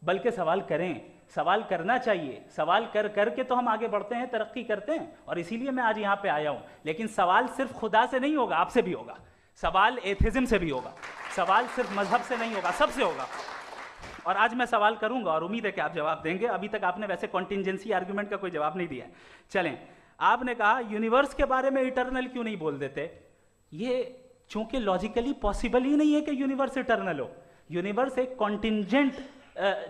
बल्कि सवाल करें, सवाल करना चाहिए। सवाल कर करके तो हम आगे बढ़ते हैं, तरक्की करते हैं, और इसीलिए मैं आज यहाँ पे आया हूँ। लेकिन सवाल सिर्फ खुदा से नहीं होगा, आपसे भी होगा। सवाल एथिज्म से भी होगा, सवाल सिर्फ मजहब से नहीं होगा, सबसे होगा। और आज मैं सवाल करूंगा और उम्मीद है कि आप जवाब देंगे। अभी तक आपने वैसे कॉन्टिंजेंसी आर्गुमेंट का कोई जवाब नहीं दिया है। चलें, आपने कहा यूनिवर्स के बारे में इटर्नल क्यों नहीं बोल देते। ये चूंकि लॉजिकली पॉसिबल ही नहीं है कि यूनिवर्स इटर्नल हो। यूनिवर्स एक कॉन्टिंजेंट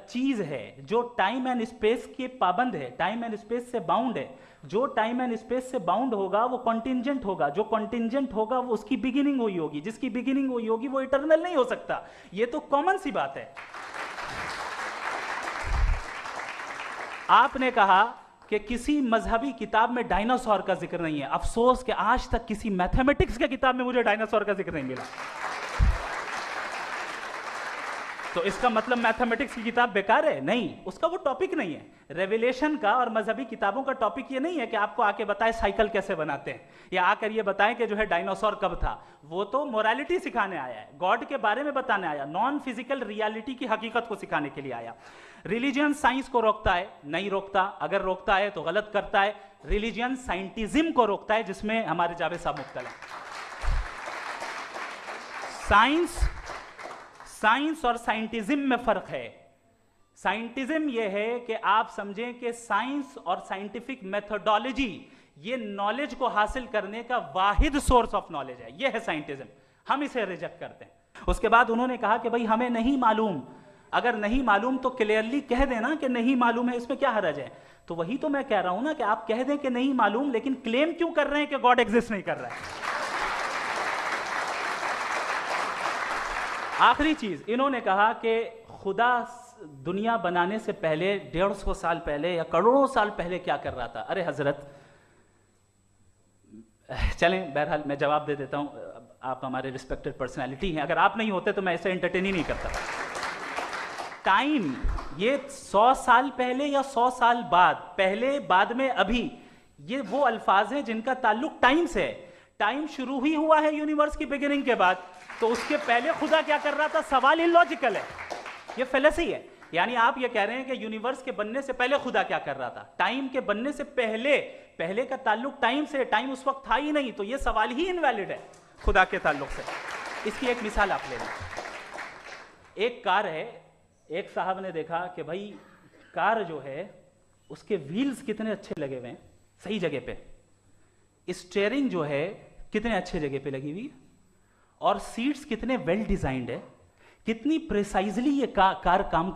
चीज है जो टाइम एंड स्पेस के पाबंद है, टाइम एंड स्पेस से बाउंड है। जो टाइम एंड स्पेस से बाउंड होगा वो कॉन्टिंजेंट होगा, जो कॉन्टिंजेंट होगा वो उसकी बिगिनिंग हुई होगी, जिसकी बिगिनिंग हुई होगी वो इटर्नल नहीं हो सकता। ये तो कॉमन सी बात है। आपने कहा कि किसी मजहबी किताब में डायनासोर का जिक्र नहीं है। अफसोस कि आज तक किसी मैथमेटिक्स की किताब में मुझे डायनासोर का जिक्र नहीं मिला। तो इसका मतलब मैथमेटिक्स की किताब बेकार है? नहीं, उसका वो टॉपिक नहीं है। रेवलेशन का और मजहबी किताबों का टॉपिक ये नहीं है कि आपको आके बताए साइकिल कैसे बनाते हैं, या आकर ये बताएं कि जो है डायनासोर कब था। वो तो मोरालिटी सिखाने आया है, गॉड के बारे में बताने आया, नॉन फिजिकल रियलिटी की हकीकत को सिखाने के लिए आया। रिलीजियन साइंस को रोकता है? नहीं रोकता। अगर रोकता है तो गलत करता है। रिलीजियन साइंटिज्म को रोकता है, जिसमें हमारे जावेद साहब मुब्तला हैं। साइंस और साइंटिज्म में फर्क है। साइंटिज्म यह है कि आप समझें कि साइंस और साइंटिफिक मेथोडोलॉजी ये नॉलेज को हासिल करने का वाहिद सोर्स ऑफ नॉलेज है। यह है साइंटिज्म। हम इसे रिजेक्ट करते हैं। उसके बाद उन्होंने कहा कि भाई हमें नहीं मालूम। अगर नहीं मालूम तो क्लियरली कह देना कि नहीं मालूम है, इसमें क्या हर्ज है। तो वही तो मैं कह रहा हूं ना कि आप कह दें कि नहीं मालूम, लेकिन क्लेम क्यों कर रहे हैं कि गॉड एग्जिस्ट नहीं कर रहा है। आखिरी चीज, इन्होंने कहा कि खुदा दुनिया बनाने से पहले 150 साल पहले या करोड़ों साल पहले क्या कर रहा था। अरे हजरत, चलें, बहरहाल मैं जवाब दे देता हूं। आप हमारे रिस्पेक्टेड पर्सनैलिटी हैं, अगर आप नहीं होते तो मैं इसे एंटरटेन ही नहीं करता। टाइम, ये 100 साल पहले या 100 साल बाद, पहले बाद में अभी, ये वो अल्फाज हैं जिनका ताल्लुक टाइम से है। टाइम शुरू ही हुआ है यूनिवर्स की बिगिनिंग के बाद, तो उसके पहले खुदा क्या कर रहा था? सवाल इलॉजिकल है, ये फेलेसी है। यानी आप ये कह रहे हैं कि यूनिवर्स के बनने से पहले खुदा क्या कर रहा था? टाइम के बनने से पहले, पहले का ताल्लुक टाइम से, टाइम उस वक्त था ही नहीं, तो ये सवाल ही इनवैलिड है खुदा के ताल्लुक से। इसकी एक मिसाल आप ले लें। एक कार है, एक साहब ने देखा कि भाई कार जो है उसके व्हील्स कितने अच्छे लगे हुए हैं, सही जगह पे, स्टीयरिंग जो है कितने अच्छे जगह पे लगी हुई है, और सीट्स कितने वेल डिजाइंड है, कितनी प्रिसाइजली ये कार काम कर